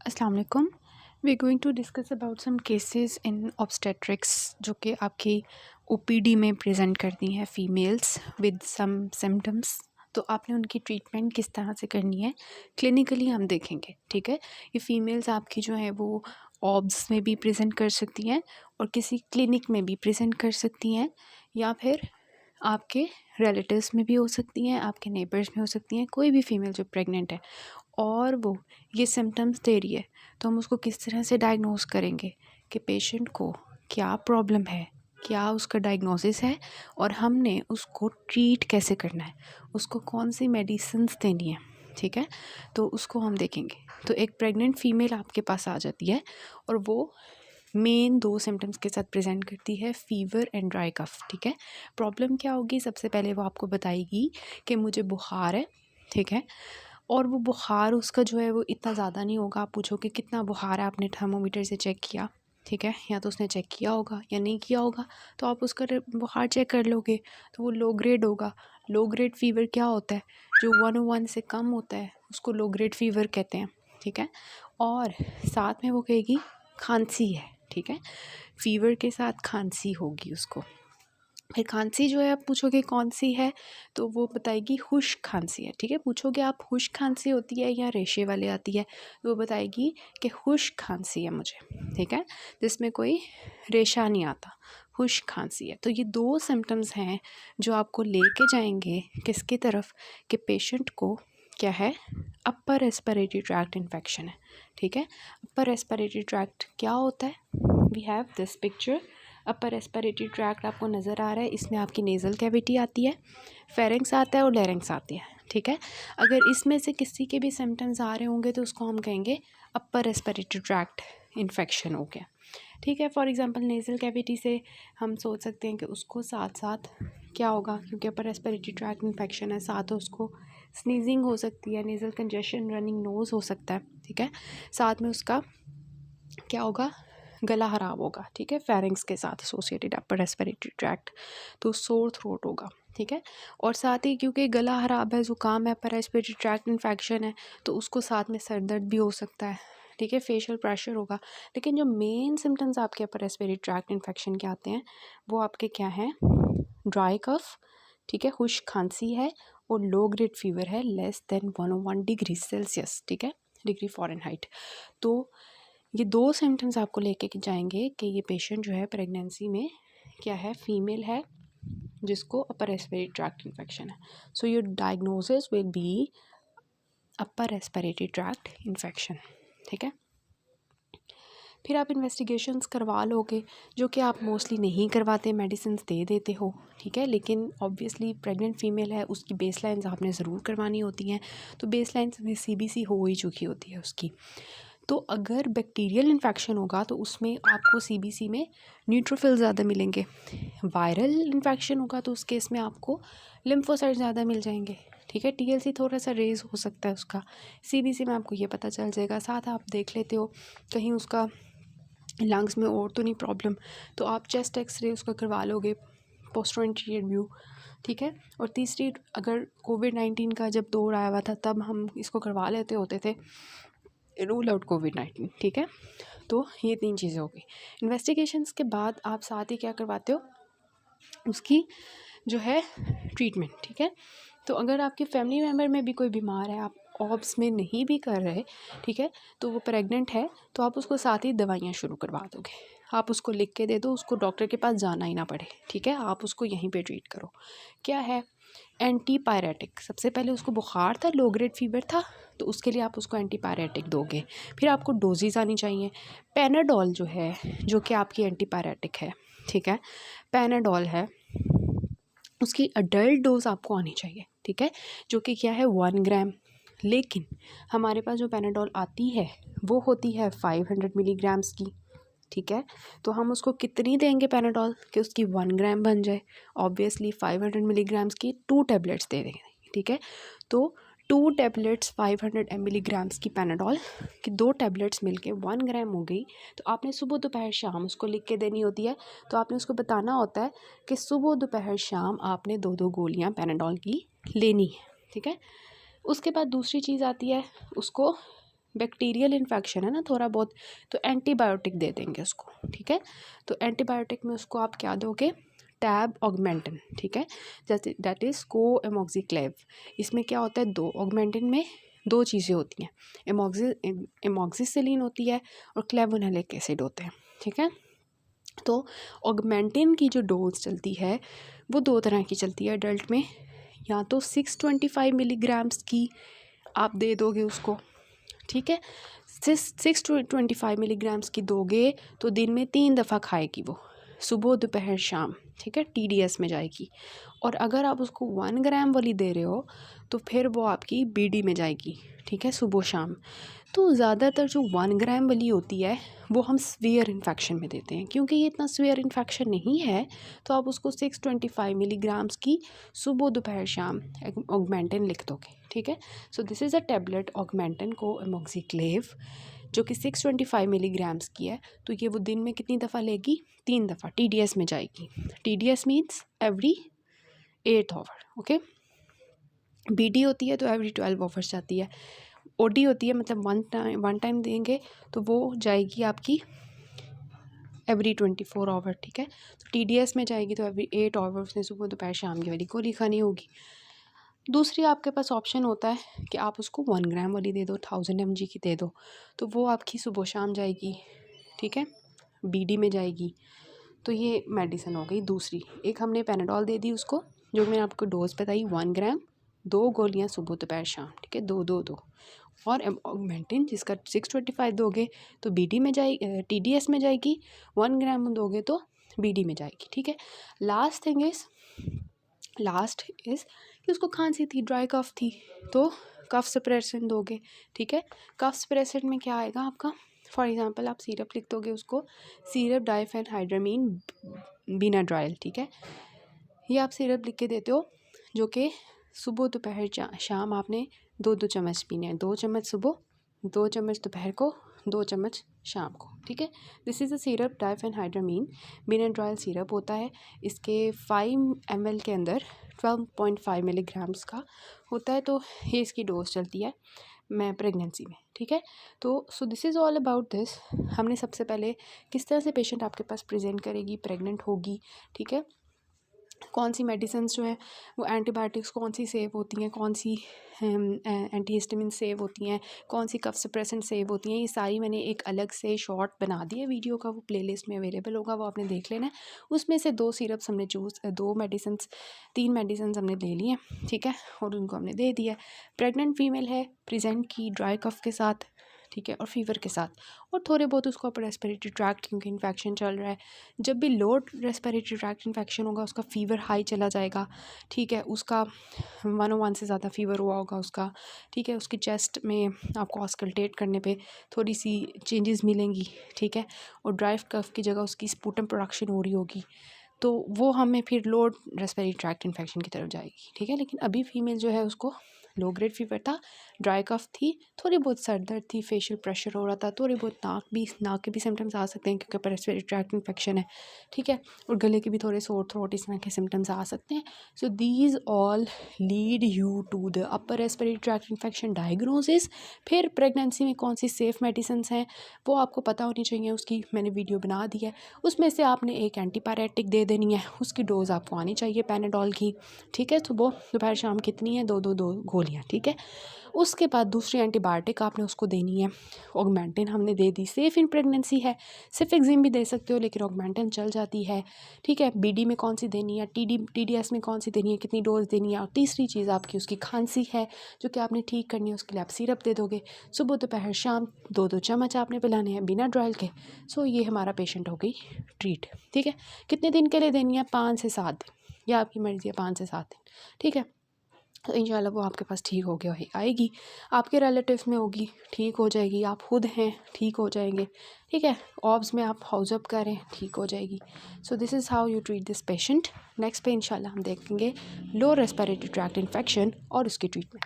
अस्सलाम वालेकुम। We going to discuss about some cases in obstetrics जो कि आपकी ओपीडी में प्रेजेंट करती हैं फ़ीमेल्स विद सम सिम्टम्स। तो आपने उनकी ट्रीटमेंट किस तरह से करनी है क्लिनिकली हम देखेंगे। ठीक है, ये फ़ीमेल्स आपकी जो है वो ऑब्स में भी प्रेजेंट कर सकती हैं और किसी क्लिनिक में भी प्रेजेंट कर सकती हैं, या फिर आपके रिलेटिव्स में भी हो सकती हैं, आपके नेबर्स में हो सकती हैं। कोई भी फ़ीमेल जो प्रेग्नेंट है और वो ये सिम्टम्स दे रही है, तो हम उसको किस तरह से डायग्नोस करेंगे कि पेशेंट को क्या प्रॉब्लम है, क्या उसका डायग्नोसिस है और हमने उसको ट्रीट कैसे करना है, उसको कौन सी मेडिसिन्स देनी है। ठीक है, तो उसको हम देखेंगे। तो एक प्रेग्नेंट फ़ीमेल आपके पास आ जाती है और वो मेन 2 सिम्टम्स के साथ प्रेजेंट करती है, फ़ीवर एंड ड्राई कफ़। ठीक है, प्रॉब्लम क्या होगी, सबसे पहले वो आपको बताएगी कि मुझे बुखार है। ठीक है, और वो बुखार उसका जो है वो इतना ज़्यादा नहीं होगा। आप पूछोगे कितना बुखार है, आपने थर्मोमीटर से चेक किया। ठीक है, या तो उसने चेक किया होगा या नहीं किया होगा, तो आप उसका बुखार चेक कर लोगे तो वो लो ग्रेड होगा। लो ग्रेड फ़ीवर क्या होता है, जो 101 से कम होता है उसको लो ग्रेड फ़ीवर कहते हैं। ठीक है, और साथ में वो कहेगी खांसी है। ठीक है, फ़ीवर के साथ खांसी होगी उसको। फिर खांसी जो है, आप पूछोगे कौन सी है, तो वो बताएगी खुश्क खांसी है। ठीक है, पूछोगे आप खुश्क खांसी होती है या रेशे वाले आती है, तो वो बताएगी कि खुश्क खांसी है मुझे। ठीक है, जिसमें कोई रेशा नहीं आता, खुश्क खांसी है। तो ये 2 सिम्टम्स हैं जो आपको लेके जाएंगे किसकी तरफ, कि पेशेंट को क्या है, अपर रेस्पिरेटरी ट्रैक्ट इन्फेक्शन है। ठीक है, अपर रेस्पिरेटरी ट्रैक्ट क्या होता है, we have this picture. Upper respiratory tract आपको नज़र आ रहा है, इसमें आपकी नेज़ल कैविटी आती है, फेरिंक्स आता है और लैरिंक्स आती है। ठीक है, अगर इसमें से किसी के भी सिम्टम्स आ रहे होंगे तो उसको हम कहेंगे अपर रेस्पिरेटरी ट्रैक्ट इन्फेक्शन हो गया। ठीक है, फॉर एग्जांपल नेज़ल कैविटी से हम सोच सकते हैं कि उसको साथ साथ क्या होगा, क्योंकि अपर रेस्पिरेटरी ट्रैक्ट इन्फेक्शन है, साथ उसको स्नीजिंग हो सकती है, नेज़ल कंजेशन, रनिंग नोज़ हो सकता है। ठीक है, साथ में उसका क्या होगा, गला ख़राब होगा। ठीक है, फेरिंग्स के साथ एसोसिएटेड अपर रेस्पिरेटरी ट्रैक्ट, तो सोर थ्रोट होगा। ठीक है, और साथ ही क्योंकि गला ख़राब है, ज़ुकाम है, अपर रेस्पिरेटरी ट्रैक्ट इन्फेक्शन है, तो उसको साथ में सर दर्द भी हो सकता है। ठीक है, फेशियल प्रेशर होगा। लेकिन जो मेन सिम्टम्स आपके अपर रेस्पिरेटरी ट्रैक्ट इन्फेक्शन के आते हैं वो आपके क्या हैं, ड्राई कफ़, ठीक है, खुश्क खांसी है और लो ग्रेड फ़ीवर है, लेस देन 101 डिग्री सेल्सियस। ठीक है, डिग्री फ़ारेनहाइट। तो ये 2 सिम्टम्स आपको लेके जाएंगे कि ये पेशेंट जो है प्रेगनेंसी में क्या है, फ़ीमेल है जिसको अपर रेस्पिरेटरी ट्रैक्ट इन्फेक्शन है। So your diagnosis will be upper respiratory tract infection. ठीक है, फिर आप इन्वेस्टिगेशंस करवा लोगे, जो कि आप मोस्टली नहीं करवाते, मेडिसिन दे देते हो। ठीक है, लेकिन ऑब्वियसली प्रेग्नेंट फ़ीमेल है, उसकी बेसलाइंस आपने ज़रूर करवानी होती हैं। तो बेसलाइंस में सीबीसी हो ही चुकी होती है उसकी। तो अगर बैक्टीरियल इन्फेक्शन होगा तो उसमें आपको सीबीसी में न्यूट्रोफिल ज़्यादा मिलेंगे। वायरल इन्फेक्शन होगा तो उस केस में आपको लिम्फोसाइट ज़्यादा मिल जाएंगे। ठीक है, टीएलसी थोड़ा सा रेज हो सकता है उसका, सीबीसी में आपको ये पता चल जाएगा। साथ आप देख लेते हो कहीं उसका लंग्स में और तो नहीं प्रॉब्लम, तो आप चेस्ट एक्सरे उसका करवा लोगे, पोस्टरॉन्टियल व्यू। ठीक है, और तीसरी, अगर कोविड-19 का जब दौर आया हुआ था तब हम इसको करवा लेते होते थे, रूल आउट कोविड-19। ठीक है, तो ये 3 चीज़ें हो गई। इन्वेस्टिगेशंस के बाद आप साथ ही क्या करवाते हो, उसकी जो है ट्रीटमेंट। ठीक है, तो अगर आपके फैमिली मेम्बर में भी कोई बीमार है, आप ऑब्स में नहीं भी कर रहे, ठीक है, तो वो प्रेग्नेंट है, तो आप उसको साथ ही दवाइयाँ शुरू करवा दोगे। आप उसको लिख के दे दो, उसको डॉक्टर के पास जाना ही ना पड़े। ठीक है, आप उसको यहीं पे ट्रीट करो। क्या है, एंटीपायरेटिक। सबसे पहले उसको बुखार था, लो ग्रेड फ़ीवर था, तो उसके लिए आप उसको एंटीपायरेटिक दोगे। फिर आपको डोजेज़ आनी चाहिए। पैनाडोल जो है, जो कि आपकी एंटीपायरेटिक है, ठीक है, पैनाडोल है, उसकी अडल्ट डोज़ आपको आनी चाहिए। ठीक है, जो कि क्या है 1 ग्राम। लेकिन हमारे पास जो पैनाडोल आती है वो होती है 500 मिलीग्राम्स की। ठीक है, तो हम उसको कितनी देंगे पैनाडोल कि उसकी 1 ग्राम बन जाए, ऑब्वियसली 500 मिलीग्राम्स की 2 टैबलेट्स दे देंगे। ठीक है, तो 2 टैबलेट्स 500 मिलीग्राम्स की पैनाडोल की 2 टैबलेट्स मिलके 1 ग्राम हो गई। तो आपने सुबह दोपहर शाम उसको लिख के देनी होती है। तो आपने उसको बताना होता है कि सुबह दोपहर शाम आपने 2-2 गोलियां पैनाडोल की लेनी है। ठीक है, उसके बाद दूसरी चीज़ आती है, उसको बैक्टीरियल इन्फेक्शन है ना थोड़ा बहुत, तो एंटीबायोटिक दे देंगे उसको, ठीक है। तो एंटीबायोटिक में उसको आप क्या दोगे, टैब ऑगमेंटिन, ठीक है, जैसे दैट इज़ को एमोक्सिक्लेव। इसमें क्या होता है, दो ऑगमेंटिन में दो चीज़ें होती हैं, एमोक्सिसिलिन होती है और क्लेवोनोलिक एसिड होते हैं, ठीक है। तो ऑगमेंटिन की जो डोज चलती है वो दो तरह की चलती है एडल्ट में, या तो 625 मिलीग्राम्स की आप दे दोगे उसको, ठीक है। 625 मिलीग्राम्स की दोगे तो दिन में 3 दफ़ा खाएगी वो, सुबह दोपहर शाम, ठीक है, TDS में जाएगी। और अगर आप उसको 1 ग्राम वाली दे रहे हो तो फिर वो आपकी BD में जाएगी, ठीक है, सुबह शाम। तो ज़्यादातर जो 1 ग्राम वाली होती है वो हम सीवियर इन्फेक्शन में देते हैं, क्योंकि ये इतना सीवियर इन्फेक्शन नहीं है तो आप उसको 625 मिलीग्राम्स की सुबह दोपहर शाम ऑगमेंटिन लिख दोगे, ठीक है। So this is a tablet Augmentin को एमोक्सिक्लेव जो कि 625 मिलीग्राम्स की है। तो ये वो दिन में कितनी दफ़ा लेगी, 3 दफ़ा TDS में जाएगी। TDS means every 8 hour, okay. BD होती है तो एवरी 12 आवर्स जाती है। OD होती है मतलब वन टाइम देंगे तो वो जाएगी आपकी एवरी 24 आवर, ठीक है। तो TDS में जाएगी तो एवरी 8 आवर्स ने सुबह दोपहर शाम की वाली गोली खानी होगी। दूसरी आपके पास ऑप्शन होता है कि आप उसको 1 ग्राम वाली दे दो, 1000 mg की दे दो, तो वो आपकी सुबह शाम जाएगी, ठीक है, BD में जाएगी। तो ये मेडिसिन हो गई दूसरी। एक हमने पेनाडोल दे दी उसको, जो मैंने आपको डोज बताई 1 ग्राम, 2 गोलियां सुबह दोपहर शाम, ठीक है, 2 और ऑगमेंटिन जिसका 625 दोगे तो BD में जाएगी, TDS में जाएगी, 1 ग्राम दोगे तो BD में जाएगी, ठीक है। लास्ट इज़ कि उसको खांसी थी, ड्राई कफ थी, तो कफ सप्रेशन दोगे, ठीक है। कफ सप्रेशन में क्या आएगा आपका, फॉर एग्जांपल आप सिरप लिख दोगे उसको, सिरप डाइफेनहाइड्रामीन बीनाड्राइल, ठीक है। ये आप सिरप लिख के देते हो जो कि सुबह दोपहर शाम आपने 2-2 चम्मच पीने हैं, 2 चम्मच सुबह, 2 चम्मच दोपहर को, 2 चम्मच शाम को, ठीक है। This is a syrup diphenhydramine Benadryl syrup होता है। इसके 5 ml के अंदर 12.5 मिलीग्राम्स का होता है, तो ये इसकी डोज चलती है मैं प्रेगनेंसी में, ठीक है। तो so this is all about this. हमने सबसे पहले किस तरह से पेशेंट आपके पास प्रेजेंट करेगी, प्रेग्नेंट होगी, ठीक है, कौन सी मेडिसिन्स जो हैं वो एंटीबायोटिक्स कौन सी सेव होती हैं, कौन सी एंटीहिस्टामिन सेव होती हैं, कौन सी कफ सप्रेसेंट सेव होती हैं, ये सारी मैंने एक अलग से शॉर्ट बना दिया वीडियो का, वो प्लेलिस्ट में अवेलेबल होगा, वो आपने देख लेना है। उसमें से 2 सिरप्स हमने चूज़ 3 मेडिसिन हमने ले ली हैं, ठीक है, और उनको हमने दे दिया। प्रेग्नेंट फीमेल है, प्रेजेंट की ड्राई कफ के साथ, ठीक है, और फीवर के साथ, और थोड़े बहुत उसको अपर रेस्पिरेटरी ट्रैक्ट क्योंकि इन्फेक्शन चल रहा है। जब भी लो रेस्पिरेटरी ट्रैक्ट इन्फेक्शन होगा उसका फ़ीवर हाई चला जाएगा, ठीक है, उसका 101 से ज़्यादा फ़ीवर हुआ होगा उसका, ठीक है, उसकी चेस्ट में आपको ऑस्कल्टेट करने पे थोड़ी सी चेंजेस मिलेंगी, ठीक है, और ड्राई कफ की जगह उसकी स्पूटम प्रोडक्शन हो रही होगी, तो वो हमें फिर लो रेस्पिरेटरी ट्रैक्ट इन्फेक्शन की तरफ जाएगी, ठीक है। लेकिन अभी फीमेल जो है उसको लो ग्रेड फीवर था, ड्राई कफ थी, थोड़ी बहुत सर दर्द थी, फेशियल प्रेशर हो रहा था, थोड़ी बहुत नाक के भी सिम्टम्स आ सकते हैं क्योंकि अपर रेस्पिरेटरी ट्रैक्ट इन्फेक्शन है, ठीक है, और गले के भी थोड़े सोर थ्रोट इस तरह के सिम्टम्स आ सकते हैं। So these all lead you to the upper respiratory tract infection diagnosis. फिर प्रेगनेंसी में कौन सी सेफ़ मेडिसिन हैं वो आपको पता होनी चाहिए, उसकी मैंने वीडियो बना दी है। उसमें से आपने एक एंटीपायरेटिक दे देनी है, उसकी डोज़ आपको आनी चाहिए पैनाडोल की, ठीक है, सुबह दोपहर शाम कितनी है, 2 गोलियाँ, ठीक है। उसके बाद दूसरी एंटीबायोटिक आपने उसको देनी है, ऑगमेंटिन हमने दे दी, सेफ़ इन प्रेगनेंसी है, सिफिक्सिम भी दे सकते हो लेकिन ऑगमेंटिन चल जाती है, ठीक है। BD में कौन सी देनी है, TDS में कौन सी देनी है, कितनी डोज देनी है, और तीसरी चीज़ आपकी उसकी खांसी है जो कि आपने ठीक करनी है, उसके लिए आप सिरप दे दोगे, सुबह दोपहर शाम 2-2 चम्मच आपने पिलाने हैं बिना ड्राइल के। सो ये हमारा पेशेंट हो गई ट्रीट, ठीक है। कितने दिन के लिए देनी है, 5 से 7 दिन, या आपकी मर्ज़ी है 5 से 7 दिन, ठीक है। तो इंशाल्लाह वो आपके पास ठीक हो गया आएगी, आपके रिलेटिव्स में होगी, ठीक हो जाएगी, आप खुद हैं ठीक हो जाएंगे, ठीक है, ऑब्स में आप हाउस अप करें ठीक हो जाएगी। So this is how you treat this patient. Next पे इंशाल्लाह हम देखेंगे लो रेस्पिरेटरी ट्रैक्ट इन्फेक्शन और उसकी ट्रीटमेंट।